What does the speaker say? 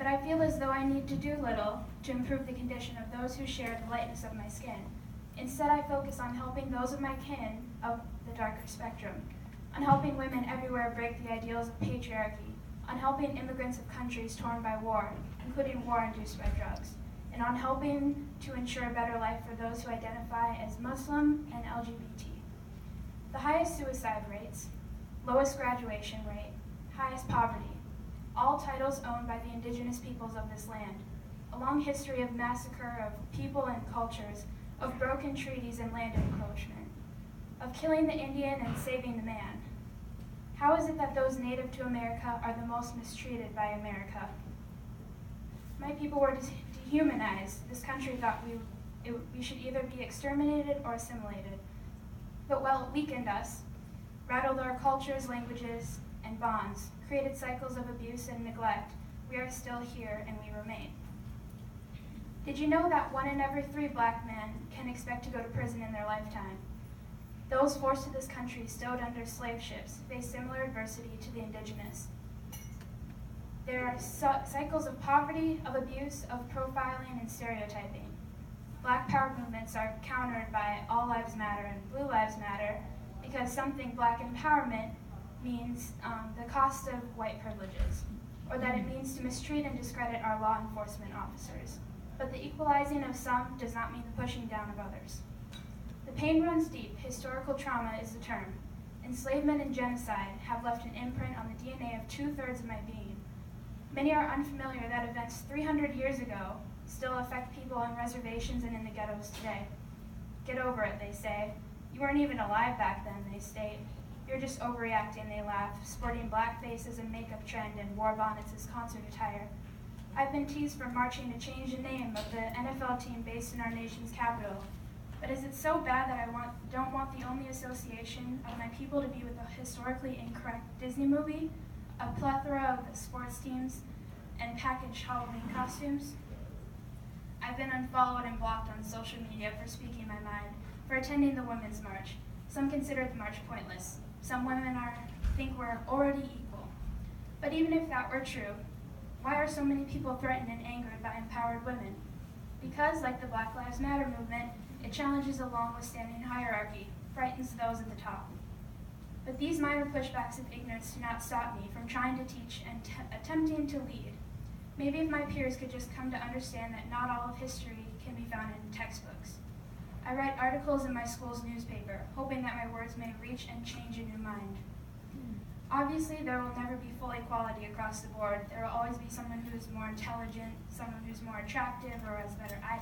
but I feel as though I need to do little to improve the condition of those who share the lightness of my skin. Instead, I focus on helping those of my kin of the darker spectrum, on helping women everywhere break the ideals of patriarchy, on helping immigrants of countries torn by war, including war induced by drugs, and on helping to ensure a better life for those who identify as Muslim and LGBT. The highest suicide rates, lowest graduation rate, highest poverty, all titles owned by the indigenous peoples of this land, a long history of massacre of people and cultures, of broken treaties and land encroachment, of killing the Indian and saving the man. How is it that those native to America are the most mistreated by America? My people were dehumanized. This country thought we should either be exterminated or assimilated. But while it weakened us, rattled our cultures, languages, and bonds, created cycles of abuse and neglect, we are still here and we remain. Did you know that 1 in every 3 black men can expect to go to prison in their lifetime? Those forced to this country stowed under slave ships face similar adversity to the indigenous. There are cycles of poverty, of abuse, of profiling, and stereotyping. Black power movements are countered by All Lives Matter and Blue Lives Matter because something black empowerment means the cost of white privileges, or that it means to mistreat and discredit our law enforcement officers. But the equalizing of some does not mean the pushing down of others. The pain runs deep. Historical trauma is the term. Enslavement and genocide have left an imprint on the DNA of 2/3 of my being. Many are unfamiliar that events 300 years ago still affect people on reservations and in the ghettos today. Get over it, they say. You weren't even alive back then, they state. You're just overreacting, they laugh, sporting blackface as a makeup trend and war bonnets as concert attire. I've been teased for marching to change the name of the NFL team based in our nation's capital. But is it so bad that I don't want the only association of my people to be with a historically incorrect Disney movie, a plethora of sports teams, and packaged Halloween costumes? I've been unfollowed and blocked on social media for speaking my mind, for attending the Women's March. Some consider the march pointless. Some women think we're already equal. But even if that were true, why are so many people threatened and angered by empowered women? Because, like the Black Lives Matter movement, it challenges a long-withstanding hierarchy, frightens those at the top. But these minor pushbacks of ignorance do not stop me from trying to teach and attempting to lead. Maybe if my peers could just come to understand that not all of history can be found in textbooks. I write articles in my school's newspaper, hoping that my words may reach and change a new mind. Obviously, there will never be full equality across the board. There will always be someone who is more intelligent, someone who's more attractive, or has better eyesight.